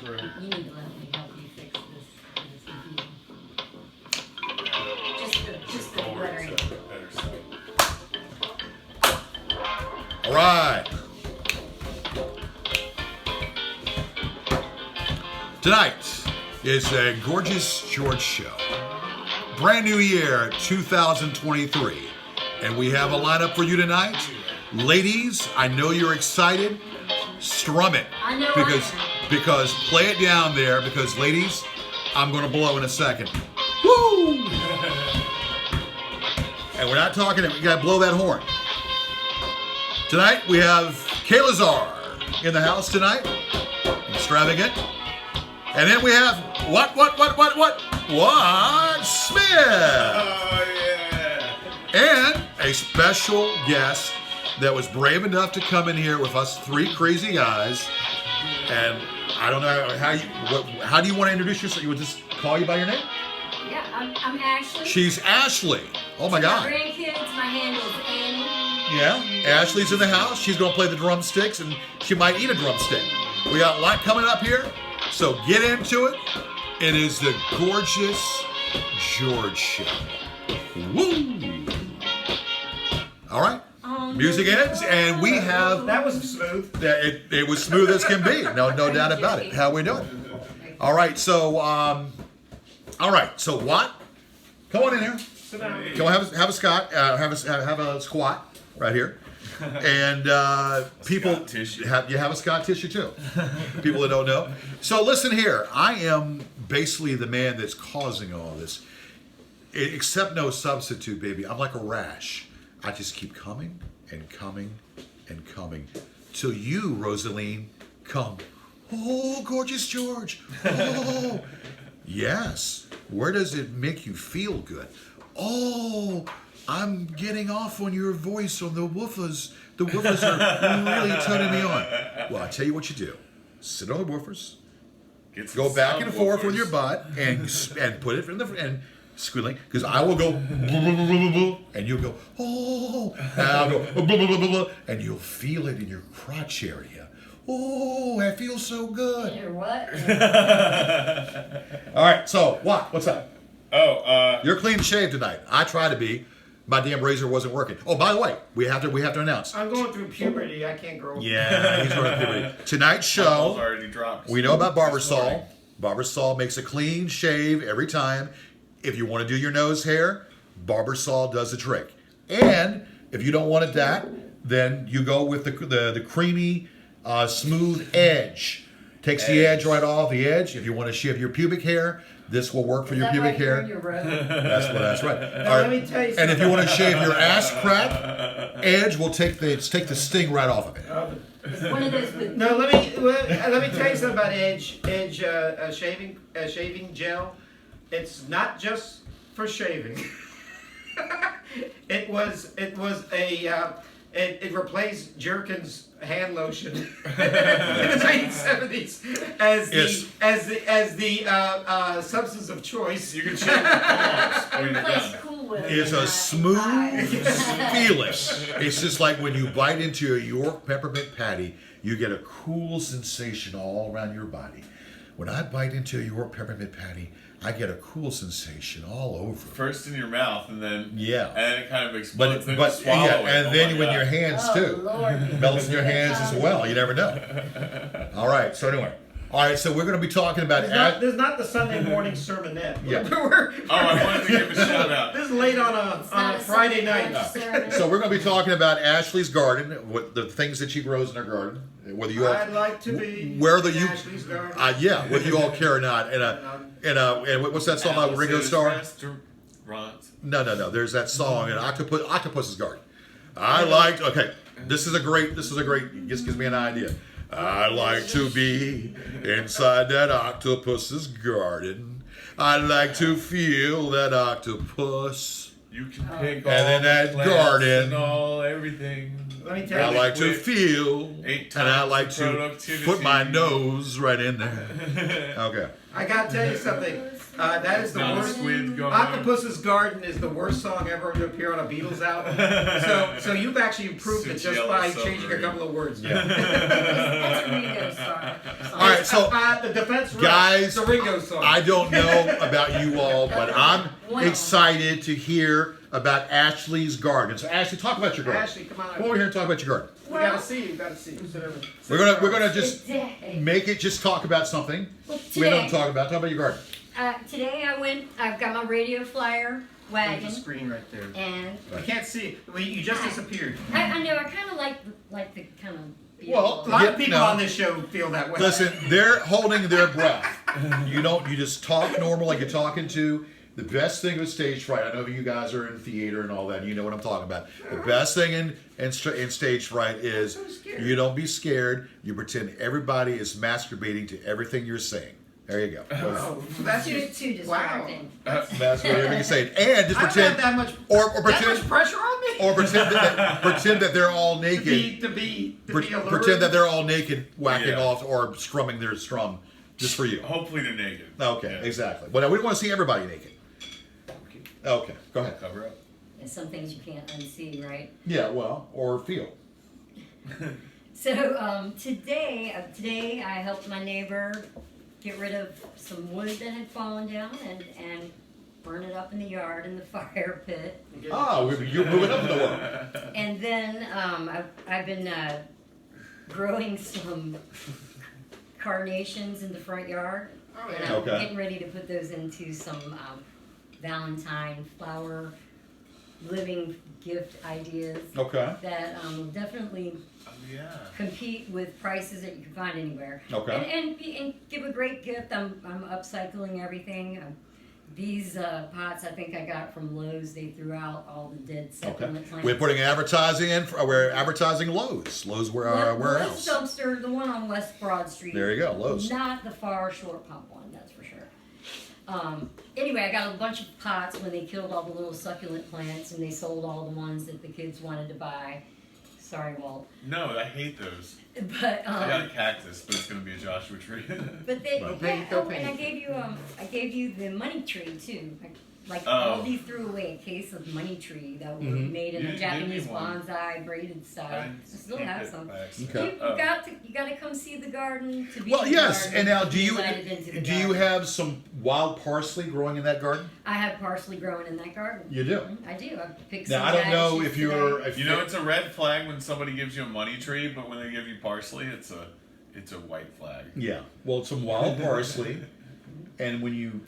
through. You need to let me help you fix this confusing. Just the lettering. All right. Tonight is a Gorgeous George show. Brand new year, 2023. And we have a lineup for you tonight. Ladies, I know you're excited. Strum it. I know because play it down there, because ladies, I'm going to blow in a second. Woo! And we're not talking, you got to blow that horn. Tonight we have Kaye Lazar in the house tonight. Extravagant. And then we have what Smith. Oh, yeah. And a special guest that was brave enough to come in here with us three crazy guys. And I don't know how do you want to introduce yourself? You would just call you by your name? Yeah, I'm Ashley. She's Ashley. Oh my God. My grandkids, my handle is Annie. Yeah, Ashley's in the house. She's going to play the drumsticks, and she might eat a drumstick. We got a lot coming up here, so get into it. It is the Gorgeous George Show. Woo! All right. Music ends, and we have... That was smooth. It was smooth as can be. No doubt about it. How we doing? All right, so... Watt, come on in here. Sit down. Go have a Scott. Have a squat right here. And people Scott tissue. you have a Scott tissue too. People that don't know. So listen here. I am basically the man that's causing all this. Except no substitute, baby. I'm like a rash. I just keep coming and coming and coming till you, Rosaline, come. Oh, Gorgeous George. Oh, yes. Where does it make you feel good? Oh, I'm getting off on your voice on the woofers. The woofers are really turning me on. Well, I tell you what you do. Sit on the woofers. Go back and forth with your butt and put it in the and squealing, because I will go and you'll go oh, and I'll go and you'll feel it in your crotch area. Oh, that feels so good. Or what? All right, so what's up? Oh, You're clean shaved tonight. I try to be. My damn razor wasn't working. Oh, by the way, we have to announce. I'm going through puberty. I can't grow. Yeah, he's going through puberty. Tonight's show. already dropped. We know about Barbasol. Barbasol makes a clean shave every time. If you want to do your nose hair, Barbasol does the trick. And if you don't want it that, then you go with the creamy, smooth edge. Takes the edge right off the edge. If you want to shave your pubic hair, this will work for your pubic hair. That's right. Let me tell you something. And if you want to shave your ass crack, edge will take the sting right off of it. It's one of those with No, let me tell you something about Edge shaving gel. It's not just for shaving. It replaced Jergens hand lotion in the 1970s as the substance of choice. You can shave your palms when you're place done. cool with. It's a smooth feeling. It's just like when you bite into a York peppermint patty, you get a cool sensation all around your body. When I bite into a York peppermint patty, I get a cool sensation all over. First in your mouth, and then and it kind of explodes. Then you but swallow yeah, it. and Oh then my with God. your hands Oh, too. Lord. Melts in your hands as well. You never know. All right. So anyway, so we're going to be talking about. There's not the Sunday morning sermonette. Yeah. I wanted to give a shout out. This is late on a Friday night. So we're going to be talking about Ashley's garden, what the things that she grows in her garden. Whether you all, I'd like to be whether in you, Ashley's garden. whether you all care or not. And what's that song by Ringo Alice's Starr? Restaurant. No. There's that song in Octopus's Garden. This is a great. It just gives me an idea. I like to be inside that octopus's garden. I like to feel that octopus. You can pick And then that plants garden. and all everything. Let me I tell you. like to feel, 8 and I times like the to productivity. put my nose right in there. Okay. I gotta tell you something. That is the Not a worst. squid going. Octopus's Garden is the worst song ever to appear on a Beatles album. So you've actually improved it just by changing a couple of words. Yeah. That's a Ringo song. All right, so the defense rep, guys, the Ringo song. I don't know about you all, but I'm excited to hear about Ashley's garden. So Ashley, talk about your garden. Ashley, come on. Come over here and talk about your garden. We gotta see. We gotta see. We're gonna just Today, make it just talk about something. well, We don't today, talk about your garden. today I've got my radio flyer There's wagon, a screen right there. and I can't see. You just disappeared. I know I kind of like the kind of. Well, A lot Yeah, of people no. on this show feel that way. Listen, they're holding their breath. You just talk normal like you're talking to. The best thing with stage fright, I know you guys are in theater and all that, and you know what I'm talking about. The best thing in stage fright is so scared. you don't be scared. You pretend everybody is masturbating to everything you're saying. There you go. Oh, that's Too just, distracting. That's whatever you say. And just I don't pretend, have that much. or that pretend, much pressure on me. or pretend that they're all naked. to be alert. Pretend that they're all naked, whacking Yeah. off or strumming their strum, just for you. Hopefully they're naked. Okay, Yeah. exactly. But we don't want to see everybody naked. Okay, go ahead. Cover up. There's some things you can't unsee, right? Yeah, well, or feel. So today I helped my neighbor get rid of some wood that had fallen down and burn it up in the yard in the fire pit. You're moving up in the world. And then I've been growing some carnations in the front yard, Oh, and yeah. I'm Okay. getting ready to put those into some Valentine flower living gift ideas Okay. that will definitely Oh yeah. compete with prices that you can find anywhere. Okay. And give a great gift. I'm upcycling everything. These pots I think I got from Lowe's. They threw out all the dead succulent plants. We're putting advertising in. We're advertising Lowe's. Lowe's Lowe's warehouse. dumpster, the one on West Broad Street. There you go, Lowe's. Not the far short pump one, that's for sure. Anyway, I got a bunch of pots when they killed all the little succulent plants and they sold all the ones that the kids wanted to buy. Sorry, Walt. No, I hate those. But I got a cactus, but it's gonna be a Joshua tree. But they, Right. yeah, Go oh, and I paint. gave you the money tree too. Like Oh. Aldi threw away a case of money tree that were Mhm. made in You the didn't give me Japanese one. bonsai braided I style. I didn't still keep have it some. by accident. Okay. You got to come see the garden to be. Well, in the yes. garden, And now, to do be you invited into the do you garden. have some wild parsley growing in that garden? I have parsley growing in that garden. You do. I do. I picked Now some I don't know radishes if you're. today. If You know, it's a red flag when somebody gives you a money tree, but when they give you parsley, it's a white flag. Yeah. Well, some wild parsley, and when you.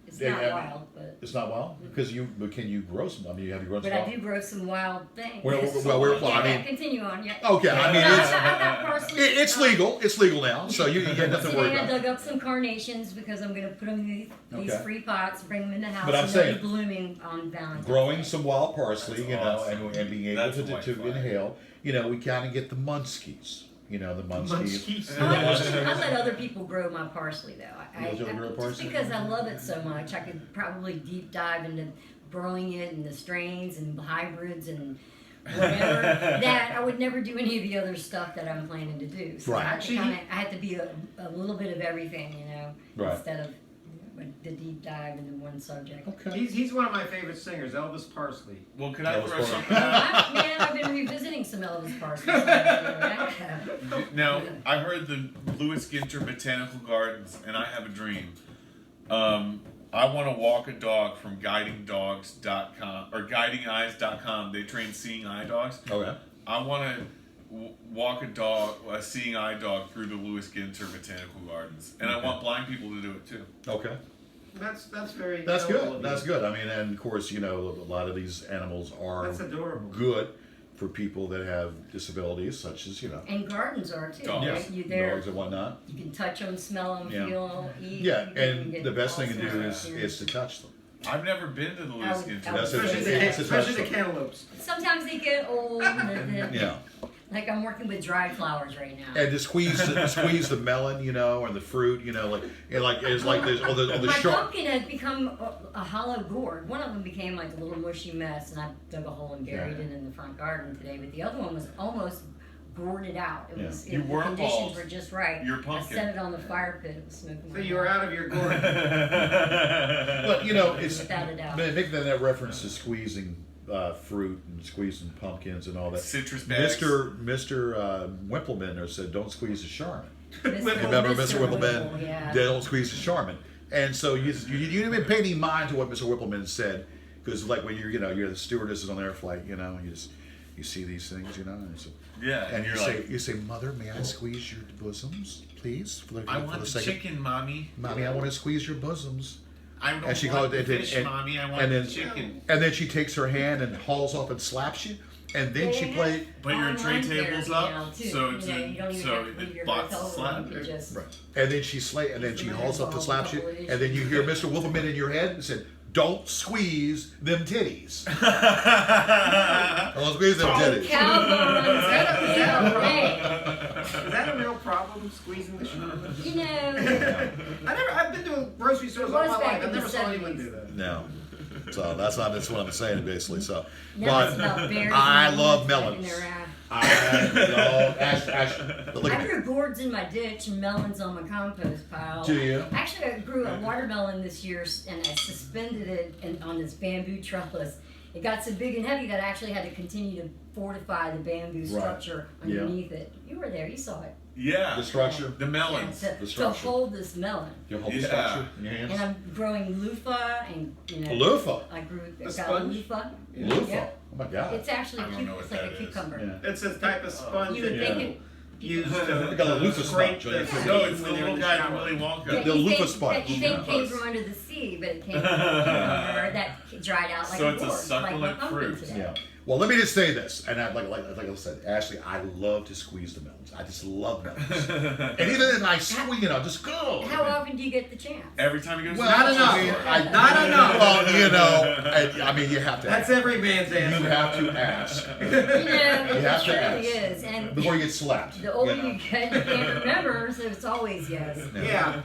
It's they not have- wild, but It's not wild because but can you grow some? I mean, have you grown some? I wild? do grow some wild things. I mean, continue on. Yeah. okay. I mean, No, it's I've got parsley. it's legal. It's legal now, so you get nothing to worry Today I about. dug up some carnations because I'm going to put them in these Okay. free pots, bring them in the house, But I'm and they'll saying, be blooming on Valentine's Growing Day. some wild parsley, That's you know, awesome. and being able That's a to white flag. inhale. You know, we kind of get the munskies. You know, the munskies. Munchies. I let other people grow my parsley though. You let them grow just parsley? because I love it so much, I could probably deep dive into growing it and the strains and hybrids and whatever. That I would never do any of the other stuff that I'm planning to do. So Right. I had to be a little bit of everything, you know, Right. instead of the deep dive into one subject. Okay. He's one of my favorite singers, Elvis Parsley. Well, can I That was throw fun. something out? Man, I've been revisiting some Elvis Parsley songs. Right? Now, I heard the Lewis Ginter Botanical Gardens, and I have a dream. I want to walk a dog from guidingdogs.com or guidingeyes.com. They train seeing eye dogs. Okay. I want to walk a seeing eye dog through the Lewis Ginter Botanical Gardens, and I want blind people to do it too. Okay. That's very. That's noble good. of That's you. good. I mean, and of course, you know, a lot of these animals are That's adorable. good for people that have disabilities, such as, you know, And gardens are too. Dogs. Right? You there? dogs and whatnot. You can touch them, smell them, Yeah. feel, eat. Yeah, you can and get the best all thing to do sorts of is to touch them. I've never been to the Lewis Ginter. I would- That's it. Especially It's a touch the them. cantaloupes. Sometimes they get old. And Yeah. Like I'm working with dried flowers right now. And to squeeze the melon, you know, or the fruit, you know, it's like there's all the My sharp. pumpkin had become a hollow gourd. One of them became like a little mushy mess, and I dug a hole and buried it in the front garden today. But the other one was almost gourded out. It was You the worm conditions balls were just right. your I pumpkin. set it on the fire pit. It was smoking. So you were out of your gourd. But you know, it's Without a doubt. making that reference to squeezing fruit and squeezing pumpkins and all that. Citrus bags. Mr. Wimpleman said, "Don't squeeze the Charmin." Remember Mr. Wimpleman? Yeah. They don't squeeze the Charmin. And so you didn't even pay any mind to what Mr. Wimpleman said, because like when you're the stewardess on their flight, you know, you see these things, you know, and, so, Yeah, and you're you say, "Mother, may I squeeze your bosoms, please?" I want the chicken, mommy. Mommy, I want to squeeze your bosoms. I don't And she want called the it, fish, mommy. I want and the then, chicken. And then she takes her hand and hauls off and slaps you, and then she plays. But your tray Online table's therapy up, now, too. so You it's know, you don't even so have to leave your it blocks the hotel room. slap. You just And then she hauls up to slap you, and then you hear Mr. Wolferman in your head and said, "Don't squeeze them titties." Don't squeeze them titties. Cowboys. Is that a real problem, squeezing the Charmin? You know, I've been to grocery stores It all was my back life. in I've the never saw anyone 70s. do that. No. So that's what I'm saying basically. So, now it's but about berries I and love melons melons. in their ass. I love Ash. Look I at me. grew gourds in my ditch and melons on my compost pile. Do you? Actually, I grew a watermelon this year and I suspended it on this bamboo trellis. It got so big and heavy that I actually had to continue to fortify the bamboo structure underneath it. You were there, you saw it. Yeah. The structure. The melons. Yeah, the to structure. hold this melon. You hold the Yeah. structure in your hands. And I'm growing loofah and, you know. Loofah. I grew, The got a sponge? loofah. Loofah. Yeah. Oh my God. It's actually I don't cute. know what It's like that a is. cucumber. Yeah. It's a type of sponge You would that think Yeah. it. use We got a to loofah scrape sponge, the right? skin No, it's the when you're little in guy shower. from Willy Wonka. That The you loofah think- sponge. That you think Yeah. came from under the sea, but it came from a cucumber that dried out like So a it's a gourd, like my succulent pumpkin fruit. today. Yeah. Well, let me just say this, and like I said, Ashley, I love to squeeze the melons. I just love melons, and even if I squeeze, just go. How often do you get the chance? Every time he goes Well, to the Not grocery enough. store. Not enough. Well, you know, I mean, you have to. That's ask. every man's You answer. have to ask You know, it have to really ask. is. And before you get slapped. the older you know? you get, you can't remember, so it's always yes. Yeah.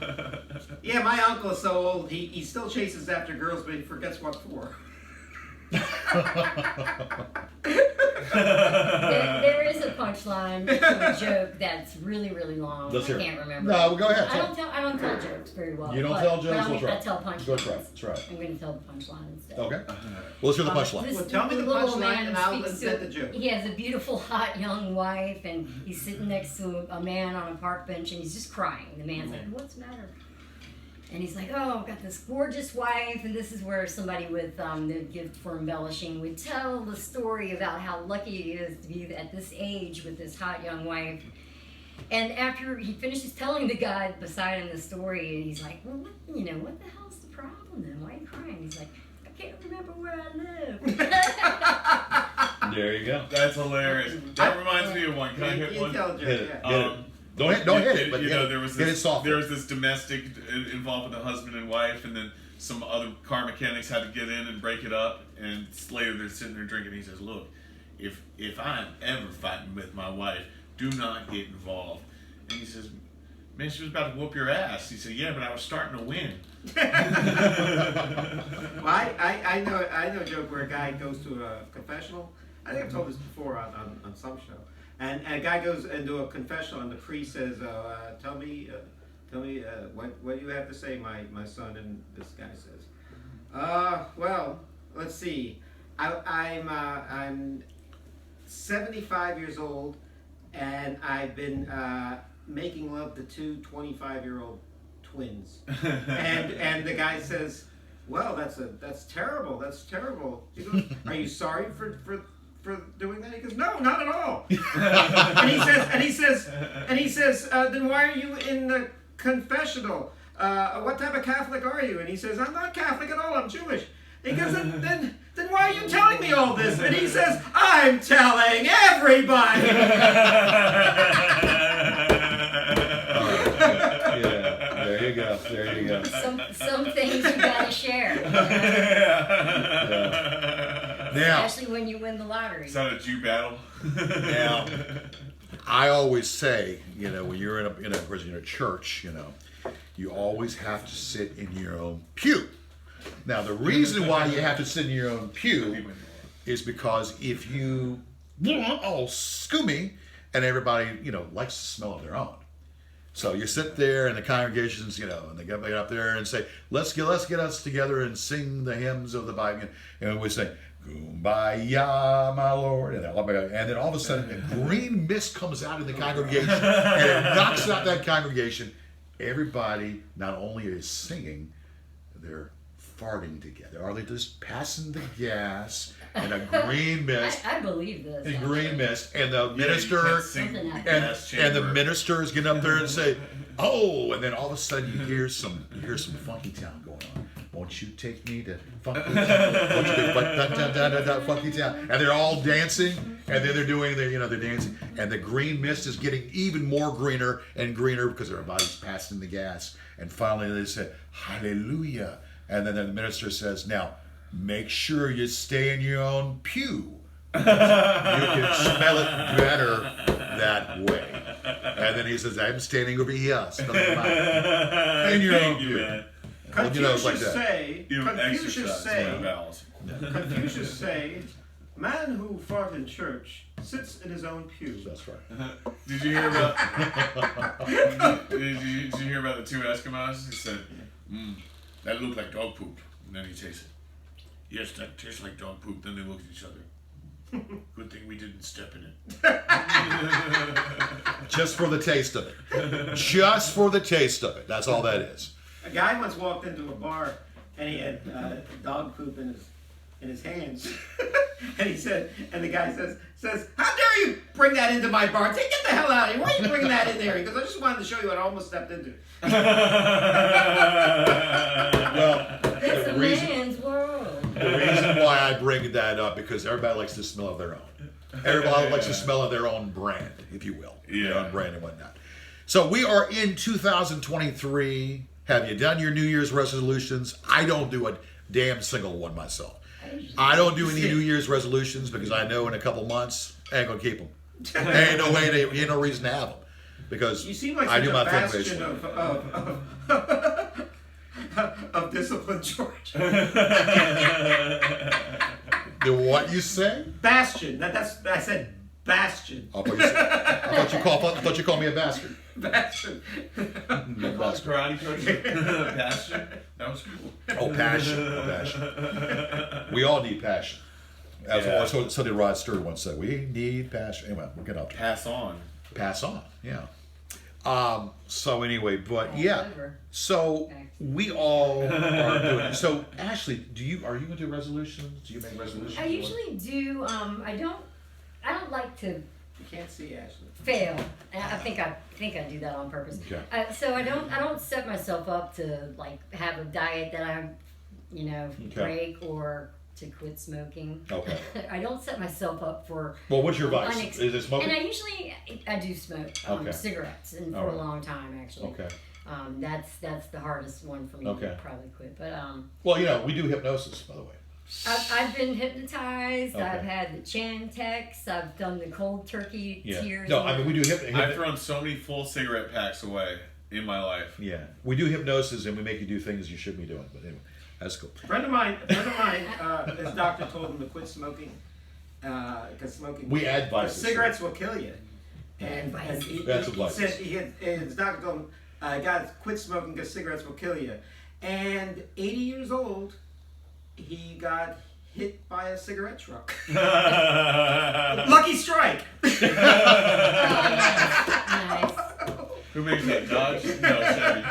Yeah, my uncle is so old, he still chases after girls, but he forgets what for. There is a punchline to a joke that's really, really long. Let's hear I it. can't remember. No, well, go ahead. I don't tell jokes very well. You don't but- tell but jokes? I'm Let's gonna try. tell punchlines. Go try. Let's try. I'm going to tell the punchline instead. Okay. Well, let's hear the punchline. This Well, tell me the little punchline man and I'll speaks invent to- the joke. He has a beautiful, hot, young wife, and he's sitting next to a man on a park bench, and he's just crying. The man's like, "What's the matter?" And he's like, "Oh, I've got this gorgeous wife," and this is where somebody with the gift for embellishing would tell the story about how lucky he is to be at this age with this hot young wife. And after he finishes telling the guy beside him the story, and he's like, "Well, what the hell's the problem then? Why are you crying?" He's like, "I can't remember where I live." There you go. That's hilarious. That reminds me of one. Can I hit You one? tell a joke, Hit it. yeah. Hit it. Don't hit it, but you hit know, it. there was Hit it this, softly. there was this domestic involved with the husband and wife, and then some other car mechanics had to get in and break it up. And later they're sitting there drinking. He says, "Look, if I'm ever fighting with my wife, do not get involved." And he says, "Man, she was about to whoop your ass." He said, "Yeah, but I was starting to win." Well, I know a joke where a guy goes to a confessional. I think I've told this before on some show. And a guy goes into a confessional, and the priest says, "Tell me, what do you have to say, my son?" And this guy says, "Well, let's see. I'm 75 years old, and I've been making love to two 25-year-old twins." and the guy says, "Well, that's terrible. That's terrible." He goes, "Are you sorry for doing that?" He goes, "No, not at all." and he says, "Then why are you in the confessional? What type of Catholic are you?" And he says, "I'm not Catholic at all. I'm Jewish." He goes, then why are you telling me all this?" And he says, "I'm telling everybody." Yeah, there you go. There you go. Some things you gotta share. Yeah. Now, Especially when you win the lottery. Is that a Jew battle? now, I always say, when you're in a church, you always have to sit in your own pew. Now, the reason why you have to sit in your own pew is because if you all scoomy, and everybody, likes the smell of their own. So you sit there and the congregations, and they get up there and say, let's get us together and sing the hymns of the Bible. And we say, Kumbaya, my Lord. And then all of a sudden, a green mist comes out of the congregation and it knocks out that congregation. Everybody not only is singing, they're farting together. Are they just passing the gas in a green mist? I believe this. In green mist, and the minister and the minister is getting up there and say, "Oh!" And then all of a sudden you hear some funky town going on. Won't you take me to funky town? Won't you do funky town? And they're all dancing, and then they're doing they're dancing, and the green mist is getting even more greener and greener because everybody's passing the gas. And finally they say, "Hallelujah!" And then the minister says, "Now, make sure you stay in your own pew. You can smell it better that way." And then he says, "I'm standing over here, smelling mine." In your own pew. Confucius say, man who farts in church sits in his own pew. That's right. Did you hear about? did you hear about the two Eskimos? He said, "That looked like dog poop." And then he tasted. "Yes, that tastes like dog poop." Then they looked at each other. "Good thing we didn't step in it." Just for the taste of it. Just for the taste of it. That's all that is. A guy once walked into a bar and he had dog poop in his hands. And the guy says, "How dare you bring that into my bar? Get the hell out of here. Why are you bringing that in there?" He goes, "I just wanted to show you what I almost stepped into." Well, It's a man's world. the reason why I bring that up because everybody likes the smell of their own. Everybody likes the smell of their own brand, if you will. Their own brand and whatnot. So we are in 2023. Have you done your New Year's resolutions? I don't do a damn single one myself. I don't do any New Year's resolutions because I know in a couple months I ain't gonna keep them. Ain't no way. Ain't no reason to have them because You seem like I such do a my thing bastion basically. of discipline, George. The what you say? Bastion. I said bastion. I thought you called me a bastard. Bastion. Karate coach. Passion. That was cool. Oh, passion. Oh, passion. We all need passion. So did Rod Stewart once said, we need passion. Anyway, we're going to Pass on. pass on. Yeah. So anyway, but yeah. So we all are doing it. So Ashley, are you into resolutions? Do you make resolutions? I usually do. I don't like to You can't see Ashley. fail. And I think I do that on purpose. Okay. So I don't set myself up to like have a diet that I, break or to quit smoking. Okay. I don't set myself up for. Well, what's your vice? Is it smoking? And I do smoke cigarettes, and for a long time actually. Okay. That's the hardest one for me to probably quit. But Well, we do hypnosis, by the way. I've been hypnotized. Okay. I've had the Chantix. I've done the cold turkey tears. No, I mean we do hypnosis. I've thrown so many full cigarette packs away in my life. Yeah, we do hypnosis and we make you do things you shouldn't be doing. But anyway, that's cool. A friend of mine, his doctor told him to quit smoking because smoking. We advise cigarettes will kill you. And That's he advice. said his doctor told him, "Guys, quit smoking because cigarettes will kill you." And 80 years old, he got hit by a cigarette truck. Lucky strike. Nice. Who makes that? Dodge? No, Chevy.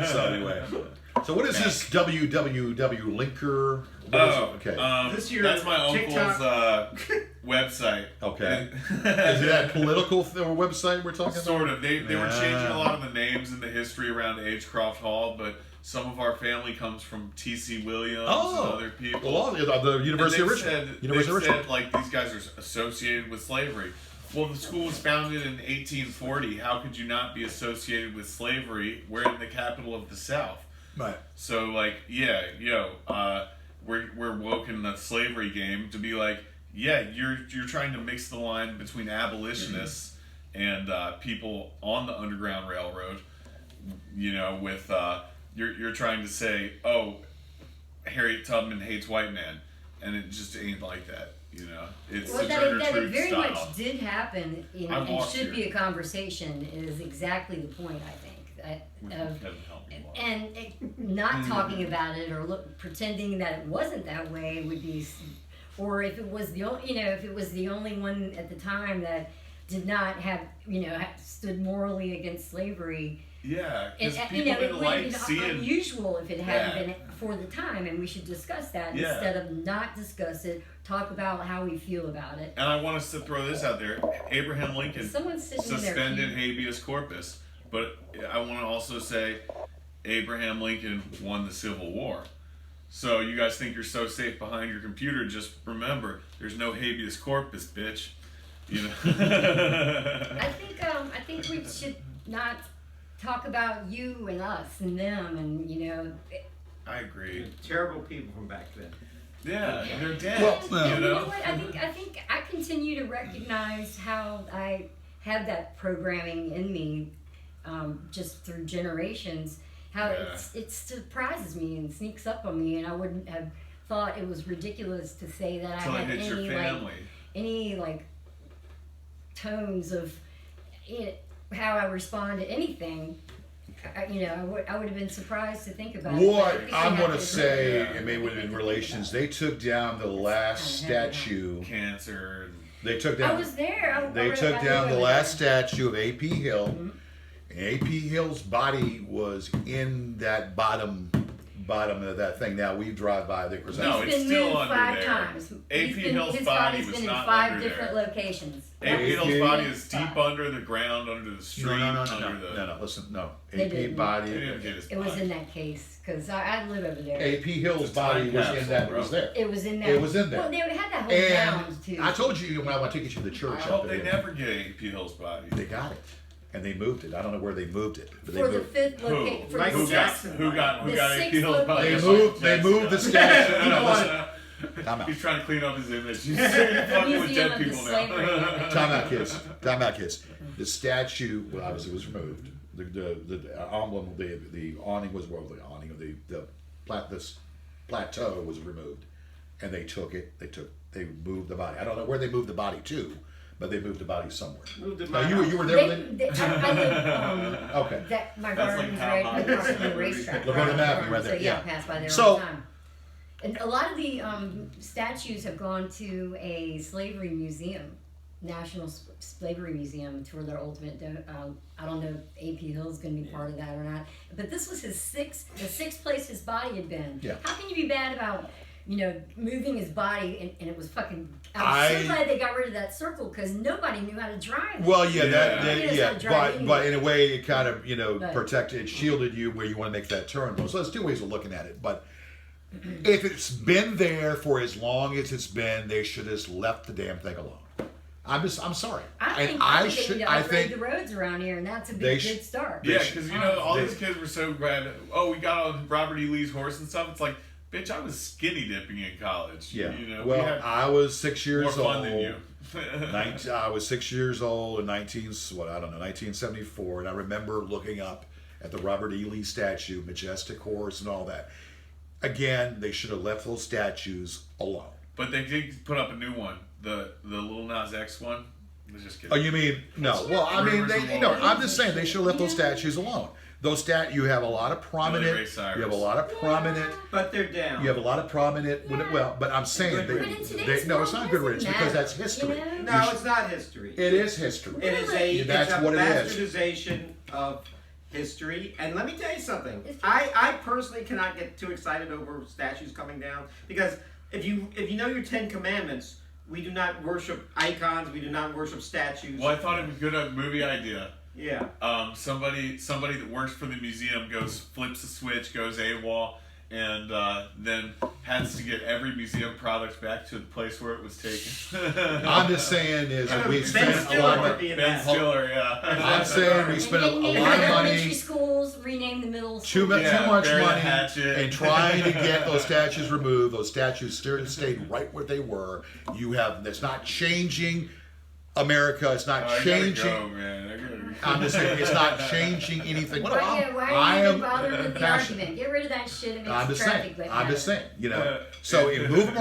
So anyway, so what is this www linker? Okay. This year, that's my TikTok. uncle's website. Okay. Is it that political website we're talking about? Sort of. They were changing a lot of the names and the history around Agecroft Hall, but some of our family comes from T.C. Williams and other people. Well, the University of Richmond. They said like these guys are associated with slavery. Well, the school was founded in 1840. How could you not be associated with slavery? We're in the capital of the South. Right. So we're woke in the slavery game to be like, yeah, you're trying to mix the line between abolitionists and people on the Underground Railroad. With you're trying to say, oh, Harriet Tubman hates white men, and it just ain't like that. It's Sojourner that Truth very style. much did happen, and should be a conversation. Is exactly the point, I think. And not talking about it or pretending that it wasn't that way would be, or if it was the only one at the time that did not have stood morally against slavery. Yeah, because people it didn't would like be seeing unusual if it hadn't been for the time, and we should discuss that instead of not discuss it. Talk about how we feel about it. And I want us to throw this out there: Abraham Lincoln suspended habeas corpus, but I want to also say Abraham Lincoln won the Civil War. So you guys think you're so safe behind your computer? Just remember, there's no habeas corpus, bitch. I think we should not talk about you and us and them, and I agree. Terrible people from back then. Yeah, they're dead. Well, you know what? I think I continue to recognize how I have that programming in me, just through generations. How it surprises me and sneaks up on me, and I wouldn't have thought it was ridiculous to say that I had any tones of how I respond to anything. I would have been surprised to think about What it. I'm going to say, and maybe in relations, they took down the last statue. Cancer. They took down. I was there. They took down the last statue of A.P. Hill. Mm-hmm. And A.P. Hill's body was in that bottom of that thing. Now we drive by there. No, it's still under 5 there. times. A.P. Hill's his body body's was been not in 5 under different there. locations. A.P. Hill's body is deep 5. under the ground, under the street. No. Listen, no. They A.P. didn't. body. It was in that case because I live over there. A.P. Hill's body was in that. It was there. It was in that. It was in there. Well, they had that whole mound too. I told you when I went to get you to the church. I hope they never get A.P. Hill's body. They got it. And they moved it. I don't know where they moved it. But For they the moved 5th location. Who got A.P. Hill's body? They moved the statue. He's trying to clean up his image. He's fucking with dead people now. Time out, kids. The statue, well, obviously, was removed. The emblem, the awning was the awning of this plateau was removed, and they took it. They moved the body. I don't know where they moved the body to, but they moved the body somewhere. You were there. I live. Okay. My garden's right across from the racetrack. Look on the map, right there. So I pass by there all the time. And a lot of the statues have gone to a slavery museum, National Slavery Museum, for their ultimate. I don't know if A.P. Hill's going to be part of that or not. But this was the sixth place his body had been. Yeah. How can you be bad about moving his body and it was fucking. I'm so glad they got rid of that circle because nobody knew how to drive. Well, but in a way it kind of protected, it shielded you where you want to make that turn. So there's 2 ways of looking at it, but. If it's been there for as long as it's been, they should have just left the damn thing alone. I'm sorry. I think they upgrade the roads around here, and that's a good start. Yeah, because all these kids were so glad. Oh, we got on Robert E. Lee's horse and stuff. It's like, bitch, I was skinny dipping in college. Yeah. I was 6 years more old. Fun than you. I was 6 years old in 1974, and I remember looking up at the Robert E. Lee statue, majestic horse, and all that. Again, they should have left those statues alone. But they did put up a new one, the Lil Nas X one. I was just kidding. Oh, you mean no? Well, I mean, I'm just saying they should have left those statues alone. You have a lot of prominent. You have a lot of prominent. But they're down. You have a lot of prominent. Well, but I'm saying no, it's not good riddance because that's history. No, it's not history. It is history. It is a what bastardization of history. And let me tell you something. I personally cannot get too excited over statues coming down because if you know your 10 Commandments, we do not worship icons. We do not worship statues. Well, I thought it was a good movie idea. Yeah. Somebody that works for the museum flips a switch, goes AWOL, and then has to get every museum product back to the place where it was taken. I'm just saying is that we Ben spent a Stiller lot would of be in Ben that. Stiller, yeah. I'm saying we spent a And lot of elementary money, schools rename the middle too school. much bury the money, hatchet. and trying to get those statues removed. Those statues stayed right where they were. It's not changing America. It's not Oh, I gotta changing. go, man. I gotta go. I'm just saying it's not changing anything. Well, Why I are you am bothered with the passionate. argument? Get rid of that shit and I'm make just traffic. saying. I'm just saying. So you move them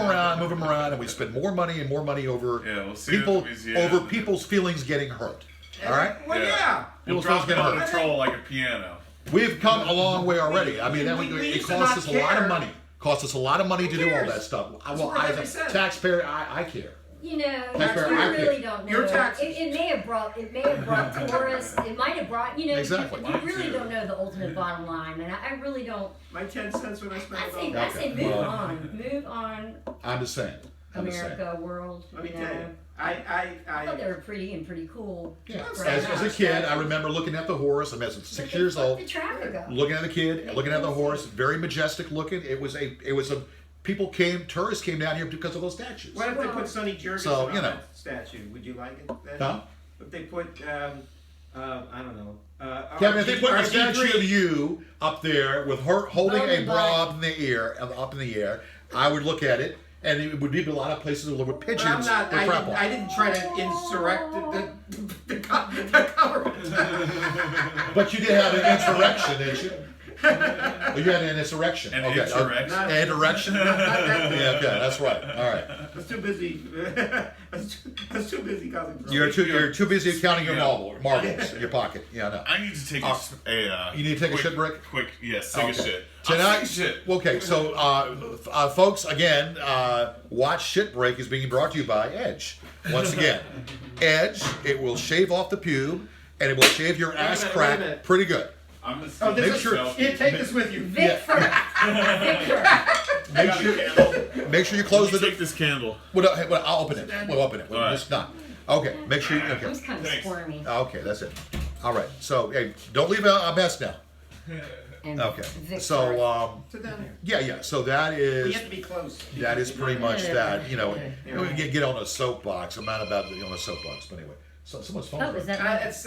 around, and we spend more money over Yeah, we'll see people at the museum. over people's feelings getting hurt. All right. Well, yeah. We'll People's drop feelings it getting on hurt. control like a piano. We've come a long way already. I mean, We it used to costs not us a lot of care. money. Costs us a lot of money to do all cares? that stuff. It's Well, worth as every a cent. taxpayer, I care. You know, Taxpayer, you I really care. don't know. Your taxes. It may have brought tourists. It might have brought, Exactly. you really don't know the ultimate bottom line, and I really don't. My 10 cents when I spend it all. I say Okay. move Well, on, I'm just saying. America, world. Let me you tell know. you. I thought they were pretty and pretty cool. Yeah. Right. As a kid, I remember looking at the horse. I mean, I was 6 years old. The traffic up. Looking at the kid, looking at the horse, very majestic looking. It was a tourists came down here because of those statues. What if they put Sonny Jurgensen So, on you know. that statue? Would you like it then? Huh? If they put, I don't know. Kevin, if they put a RG3 statue of you up there with her holding a Golden bra bun. up in the air, I would look at it, and it would be a lot of places that with But pigeons I'm not. with crap I on. didn't try to insurrect the government. But you did have an insurrection, didn't you? Well, you had an insurrection. An Okay. insurrection? An insurrection? Yeah, okay, that's right. All right. I was too busy. I was too busy causing trouble. You're too busy counting your Yeah. marbles in your pocket. Yeah, I know. I need to take You need to take a quick- shit break? Quick, yes, take a Okay. shit. Tonight, I'll take a shit. Okay, so folks, again, Watch Shit Break is being brought to you by Edge. Once again, Edge, it will shave off the pube and it will shave your ass Wait a crack minute. pretty good. I'm gonna Oh, Make this is sure- take this with you. Vic first. Vic first. Make sure, make sure you close the. take this candle. Well, I'll open it. We'll open it. All right. Just not. Okay, make sure you. It Okay. was kind of Thanks. squirmy. Okay, that's it. All right. So, hey, don't leave a mess now. And Okay. Vic So, first. Sit down here. yeah. So that We is. have to be close. That is pretty much that. You know, Yeah. we can get on a soapbox. I'm not about to get on a soapbox, but anyway. So someone's phone. Oh, is that?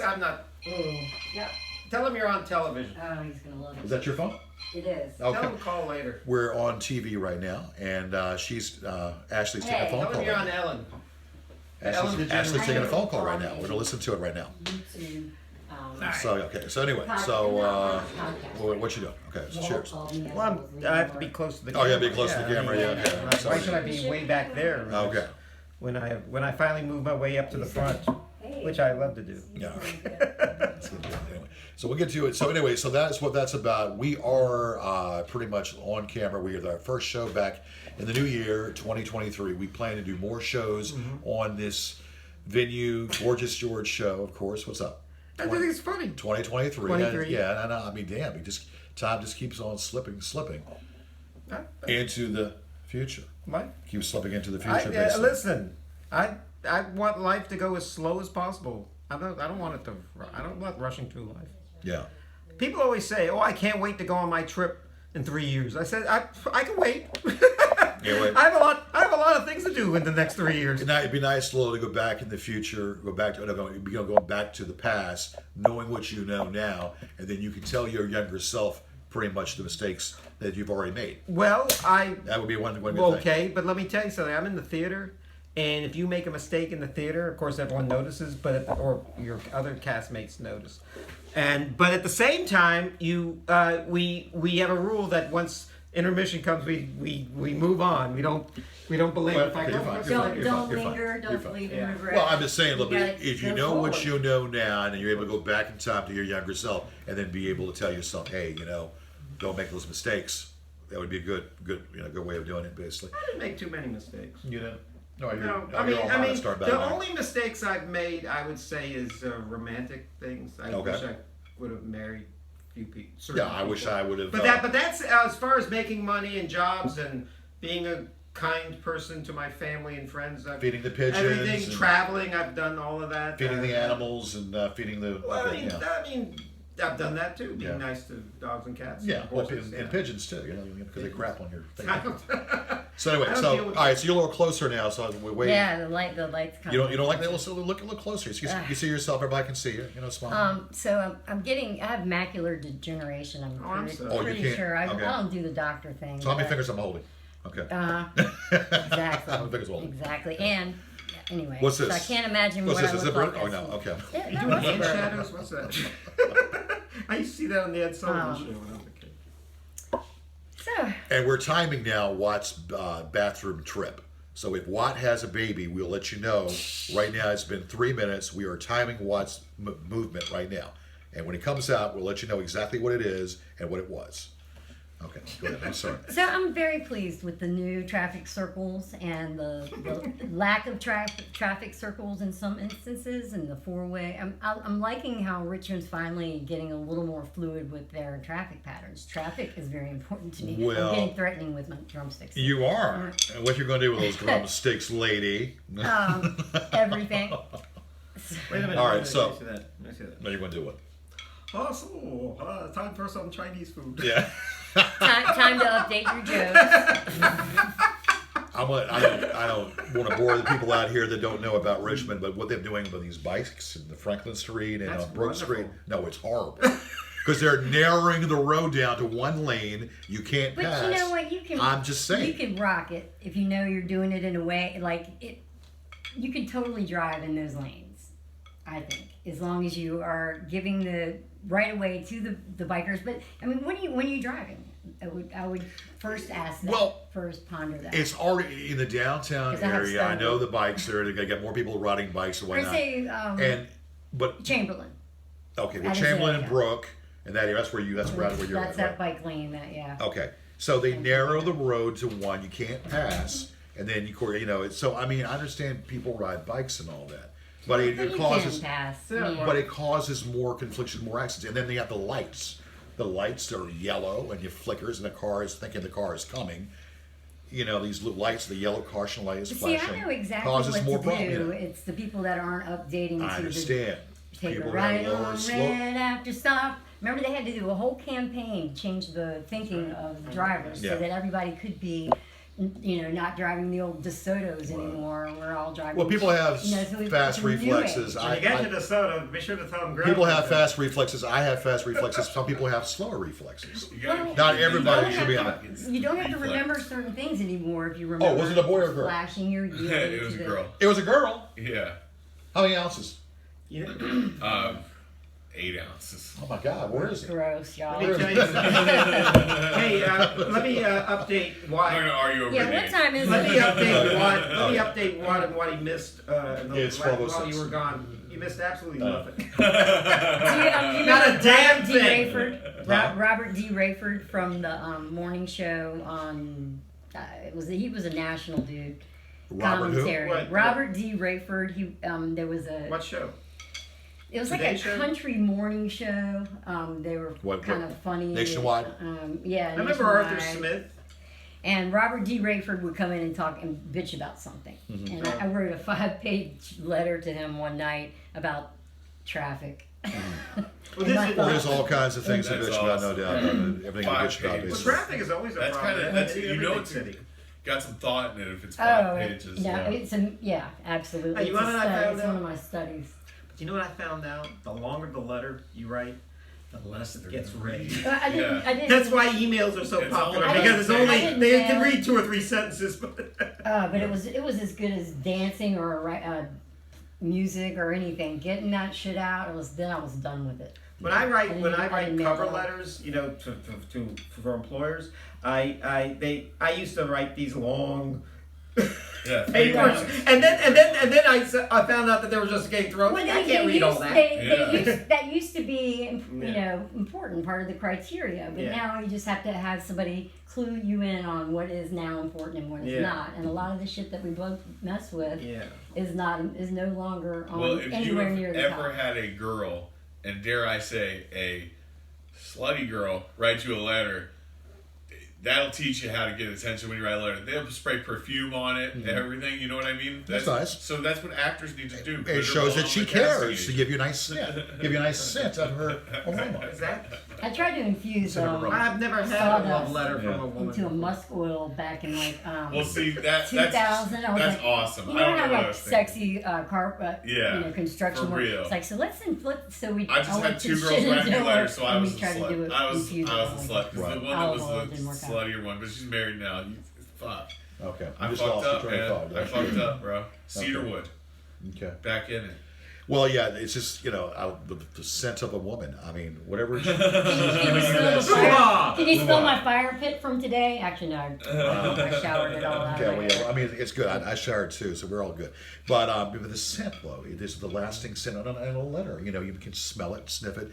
I'm not. Oh, yeah. Tell him you're on television. Oh, he's gonna love Is it. that your phone? It is. Okay. Tell him to call later. We're on TV right now, and Ashley's taking a phone Tell call. him you're Right on now. Ellen. Ellen DeGeneres. Ashley's taking a phone call right now. We're gonna listen to it right now. YouTube. So okay. So anyway. So what you doing? Okay. So cheers. Well, I have to be close to the Oh, camera. yeah, be close to the camera, yeah, okay. Why Sorry. should I be way back there? Okay. When I finally move my way up to the front, which I love to do. Yeah. That's good. Anyway, so we'll get to it. So anyway, so that's what that's about. We are pretty much on camera. We are our first show back in the new year, 2023. We plan to do more shows on this venue, Gorgeous George show, of course. What's up? I think it's funny. 2023. 23. Yeah, and I mean, damn, time just keeps on slipping into the future. What? Keeps slipping into the future. basically. Listen, I want life to go as slow as possible. I don't want it to. I don't like rushing through life. Yeah. People always say, "Oh, I can't wait to go on my trip in 3 years." I said, "I can wait. Yeah, wait. I have a lot of things to do in the next 3 years." It'd be nice, Lil, to go back in the future, going back to the past, knowing what you know now, and then you can tell your younger self pretty much the mistakes that you've already made. Well, That would be one good thing. okay, but let me tell you something. I'm in the theater, and if you make a mistake in the theater, of course everyone notices, or your other castmates notice. But at the same time, we have a rule that once intermission comes, we move on. We don't belabor. Well, If I okay, go, you're fine. "Oh, Don't You're fine. linger. You're Don't fine. leave Yeah. in regret. Well, I'm just saying, look, gotta if you go know what forward. you know now, and then you're able to go back in time to your younger self, and then be able to tell yourself, hey, don't make those mistakes. That would be a good way of doing it, basically. I didn't make too many mistakes. You know? No, you're, No, no, I mean, you're all honest, start back the now. only mistakes I've made, I would say, is romantic things. I Okay. wish I would have married a few people. Yeah, I wish I would have. But that's as far as making money and jobs and being a kind person to my family and friends. Feeding the pigeons. Everything, and traveling, I've done all of that. feeding the animals and feeding the. Well, okay, yeah. I mean, I've done that too, being Yeah. nice to dogs and cats. Yeah, and well, horses, and pigeons too, because they crap on your face. I don't- So anyway, I don't so deal with all right, so you're a little closer now. So we're waiting. Yeah, the lights come. You don't like that? So look a little closer. So you see yourself. Everybody can see you. Smile. So I have macular degeneration. I'm Oh, I'm pretty, sorry. Oh, you pretty can't- sure. I okay. don't do the doctor thing. So how many but- fingers I'm holding? Okay. Exactly. How many fingers holding? Exactly. And anyway, What's this? So I can't imagine What's what this? I Is look it like. bird? Oh no. Okay. Yeah, You that doing was a hand bird. shadows? What's that? I used to see that on the Ed Sullivan show when I was a kid. So And we're timing now Watt's bathroom trip. So if Watt has a baby, we'll let you know. Right now, it's been 3 minutes. We are timing Watt's movement right now. And when it comes out, we'll let you know exactly what it is and what it was. Okay, go ahead. I'm sorry. So I'm very pleased with the new traffic circles and the lack of traffic circles in some instances, and the four-way. I'm liking how Richmond's finally getting a little more fluid with their traffic patterns. Traffic is very important to me. Well, I'm getting threatening with my drumsticks. You are. And what you're going to do with those drumsticks, lady? Everything. Wait a minute. All right, let me so- see that. Let me see that. What are you going to do what? Oh, so time for some Chinese food. Yeah. Time to update your jokes. I don't want to bore the people out here that don't know about Richmond, but what they're doing with these bikes in the Franklin Street and That's on Brook wonderful. Street, no, it's horrible. Because they're narrowing the road down to one lane. You can't But pass. you know what? You can. I'm just saying. You can rock it if you know you're doing it in a way like it. You can totally drive in those lanes. I think, as long as you are giving the right of way to the bikers. But I mean, when you driving, I would first ask that. Well, first ponder that. It's already in the downtown 'Cause I have area. I studied. know the bikes there. They got more people riding bikes and Or whatnot. say But Chamberlain. okay, well, That is Chamberlain it, and yeah. Brook and that area. That's where you're That's at. that bike lane. That yeah. Okay, so they narrow the road to one. You can't pass, and then So I mean, I understand people ride bikes and all that, but But it you causes. can pass. Yeah, I mean, But it causes more confliction, more accidents, and then they have the lights. The lights are yellow, and it flickers, and the car is thinking the car is coming. These little lights, the yellow caution light is but see, flashing. I know exactly causes what more to problem. do. It's the people that aren't updating. I to understand. Take People a that right lower on slope. red after stop. Remember, they had to do a whole campaign to change the thinking of drivers Yeah. so that everybody could be, not driving the old DeSotos anymore. We're all driving. Well, people have so it's fast a new reflexes. age. When you get to the soda, be sure to tell them. People have fast reflexes. I have fast reflexes. Some people have slower reflexes. You gotta- Well, Not you everybody don't should be on have it. to- You don't have to Reflex. remember certain things anymore if you remember. was it a boy or a girl? Flashing your yield. It was to a the- girl. It was a girl. Yeah. How many ounces? 8 ounces. Oh my God, where is it? Gross, y'all. Let me tell you something. Hey, let me update I'm Watt. gonna argue over Yeah, it. what time is Let it? me update Watt. Let me update Watt and what he missed It's while 12:06. you were gone. He missed absolutely nothing. Do you know Not a damn Robert D. thing. Rayford? Huh? Robert D. Rayford from the morning show on. He was a national dude. Robert who? Commentary. What? Robert D. Rayford. He there was a. What show? It was like Today a Show? country morning show. They were What- kind of funny. Nationwide? Yeah. I remember Arthur Nationwide. Smith. And Robert D. Rayford would come in and talk and bitch about something. Mm-hmm. And I wrote a 5-page letter to him one night about traffic. Well, this is- Well, there's all kinds of things to That's bitch about, no awesome. doubt. Everything to 5 bitch about. pages. Well, is- traffic is always a That's problem. kind of that's in you every know big it's city. got some thought in it if it's Oh, 5 pages. no, yeah. absolutely. Hey, you it's wanna a know what I study. found It's one out? of my studies. But you know what I found out? The longer the letter you write, the less it gets read. I didn't. Yeah. I didn't. That's why emails are so It's popular only- because it's I only didn't they can know. read 2 or 3 sentences, but But it was as good as dancing or music or anything. Getting that shit out. I was done with it. when I write didn't cover know. letters, for employers, I used to write these long Yeah, papers, and then I found out that they were just getting thrown. Well, I can't read all that. That used to be, Yeah. important part of the criteria. But Yeah. now you just have to have somebody clue you in on what is now important and what is Yeah. not. And a lot of the shit that we both mess with Yeah. is no longer on Well, if you anywhere have near the ever top. had a girl, and dare I say a slutty girl, write you a letter, that'll teach you how to get attention when you write a letter. They'll spray perfume on it, everything. You know what I mean? That's nice. So that's what actors need to do. It shows that she cares to give you a nice scent. Give you a nice scent of her aroma. Is that? I tried to infuse I've never had a love sawdust letter from a woman. into a musk oil back in like Well, see, that's 2000. I was that's like, awesome. You I know don't how know what I like was thinking. sexy carpet, Yeah, construction for work. real. It's like so let's inflict. So we. I just went had to two girls write me Shenandoah, letters, so I and was we a tried to do slut. it, I was infuse a it slut. like- Because Right. the one that Olive oil was didn't the work out. sluttier one, but she's married now. Fuck. Okay. I just fucked lost up, your train man. of thought. I fucked up, bro. Cedarwood. Okay. Back in it. Well, yeah, it's just, the scent of a woman. I mean, whatever. Can you smell my fire pit from today? Actually, no. I showered it all out. Okay, well, yeah, I mean, it's good. I showered too, so we're all good. But the scent, though, it is the lasting scent on a letter. You can smell it, sniff it.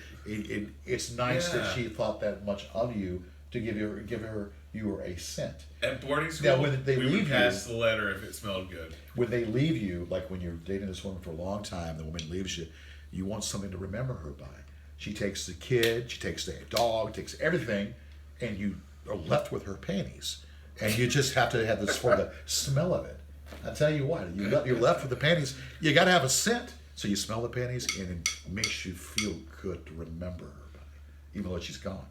It's nice that she thought that much of you to give her a scent. At boarding school, Now, when they we leave would pass the letter if it smelled good. When they leave you, like when you're dating this woman for a long time, the woman leaves you, you want something to remember her by. She takes the kid, she takes the dog, takes everything, and you are left with her panties. And you just have to have this for the smell of it. I tell you what, you're left with the panties. You got to have a scent, so you smell the panties, and it makes you feel good to remember her by, even though she's gone,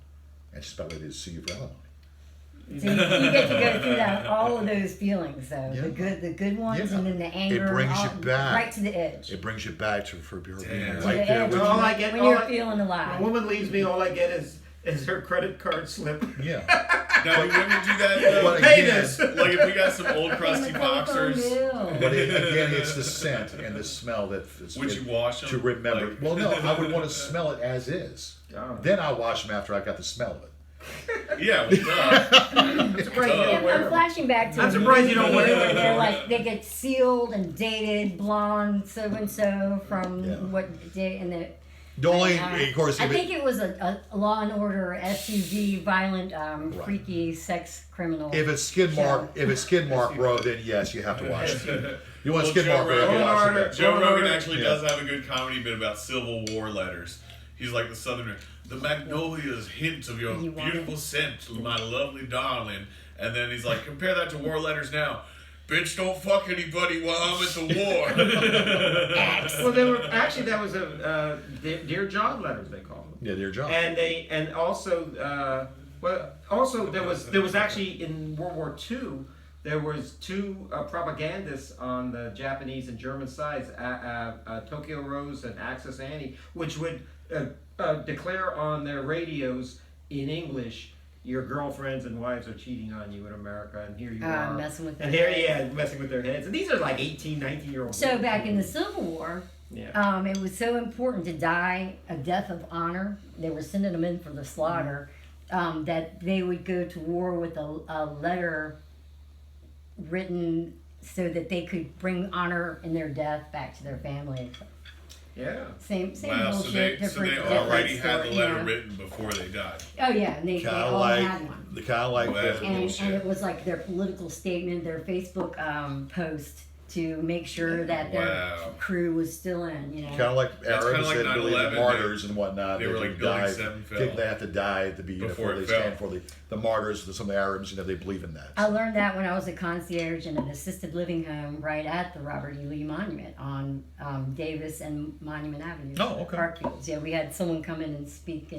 and she's about ready to see you for alimony. So you get to go through all of those feelings, though. Yeah. The good ones, Yeah. and then the anger. It brings you back. right to the edge. It brings you back to her being Damn. To right the there edge with All you. I get, when all you're I- feeling When alive. a woman leaves me, all I get is her credit card slip. Yeah. Now, do women do that? Though? But Pay again, this. Like if we got some old crusty boxers, But again, it's the scent and the smell that's would you wash them? to remember. Like- Well, no, I would want to smell it as is. Oh. Then I wash them after I got the smell of it. Yeah, well, duh. I'm surprised you don't wear I'm them. flashing back to I'm surprised you don't wear where them. they're like they get sealed and dated, blonde so and so from Yeah. what day and the. The only, of course, I if think it, it was a Law and Order SUV violent, freaky sex criminal. if it's skid mark road, then yes, you have to wash it. You want Well, skid Joe mark road, you Rogan- wash it. Joe Rogan Order. actually Yeah. does have a good comedy bit about Civil War letters. He's like the Southerner. The magnolias hint of your You want beautiful it? scent, my lovely darling. And then he's like, compare that to war letters now. Bitch, don't fuck anybody while I'm at the war. Well, they were actually that was a Dear John letters they called them. Yeah, dear John. And also there was actually in World War II there was two propagandists on the Japanese and German sides, Tokyo Rose and Axis Annie, which would declare on their radios in English, your girlfriends and wives are cheating on you in America, and here you are. Messing with and their here, heads. yeah, messing with their heads. And these are like 18, 19-year-olds. So back in the Civil War, Yeah. it was so important to die a death of honor. They were sending them in for the slaughter. That they would go to war with a letter written so that they could bring honor in their death back to their family. Yeah. Same Wow, so bullshit. they different already had the story, letter yeah. written before they died. Oh yeah, and they Kind of all like had one. the kind of like Well, that's the- And bullshit. it was like their political statement, their Facebook post to make sure that their Wow. crew was still in. You know. kind of like That's Arabs kinda like that believe in 9/11, martyrs and whatnot. they were like building 7 fell. They have to die to be Before they it stand fell. for the martyrs. Some of the Arabs, they believe in that. I learned that when I was a concierge in an assisted living home right at the Robert E. Lee Monument on Davis and Monument Avenue. Oh, okay. Parkfields. Yeah, we had someone come in and speak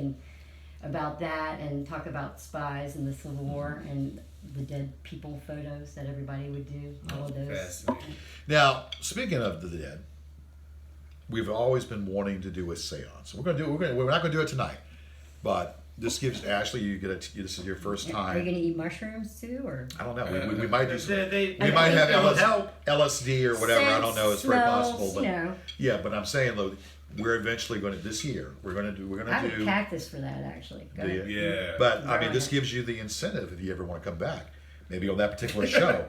about that and talk about spies in the Civil War and the dead people photos that everybody would do. All of those. Fascinating. Now, speaking of the dead, we've always been wanting to do a séance. We're not going to do it tonight, but this gives Ashley. This is your first Are you time. going to eat mushrooms too, or? I don't know. We might do some. They We might have that would help. LSD or whatever. I don't know. It's very Smells, possible, but you know. yeah. But I'm saying though, we're eventually going to this year. We're going I to have a do. cactus for that actually. Go the- ahead. Yeah. But I mean, Right. this gives you the incentive if you ever want to come back. Maybe on that particular show,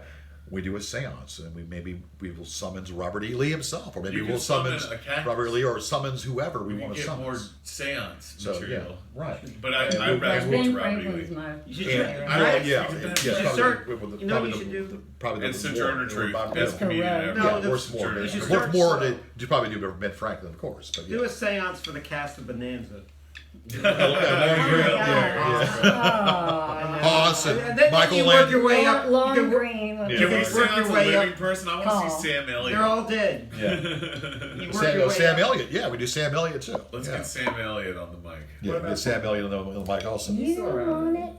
we do a séance, and we will summons Robert E. Lee himself, or maybe You we'll can summon summons a cactus. Robert E. Lee, or summons whoever we We want to get more summons. seance So yeah, material. right. But I And rather Like we'll- go to Ben Robert E. Franklin's Lee. my. You should Yeah, try. yeah, Right. yeah, You yes, should probably start- with the- you know what probably you the- should do? the- probably And the Sojourner more- Truth, about- best yeah. comedian Correct. ever. No, Yeah, the- worth more. You should Worth start more slow. to probably do Ben Franklin, of course, but Do yeah. a seance for the cast of Bonanza. Awesome. And then Michael you work Landon. your way up. Long you can work, green. Can You we can say work on your a way living up. person? I want Call. to see Sam Elliott. They're all dead. Yeah. You work Sam, your way Sam up. Elliott. Yeah, we do Sam Elliott too. Let's yeah. get Sam Elliott on the mic. Yeah, get Sam Elliott on the mic also. You still around. want it?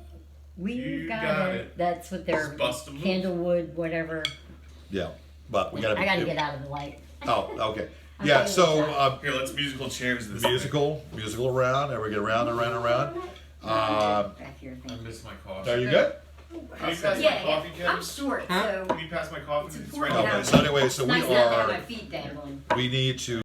We You got, got it. it. That's what they're Just bust a move. candlewood, whatever. Yeah, but we gotta. I gotta get out of the light. Oh, okay. I'm Yeah. okay So with that. Here, let's musical chairs this. musical round, and we get around and around and around. Back here, Thing. I thank you. miss my coffee. Are you good? Can you pass my Yeah, coffee, yeah. I'm Kevin? short, Huh? so Can you pass my coffee? it's It's important. right to Okay. now. have- So anyway, so it's we nice not to have are. my feet dangling. We need to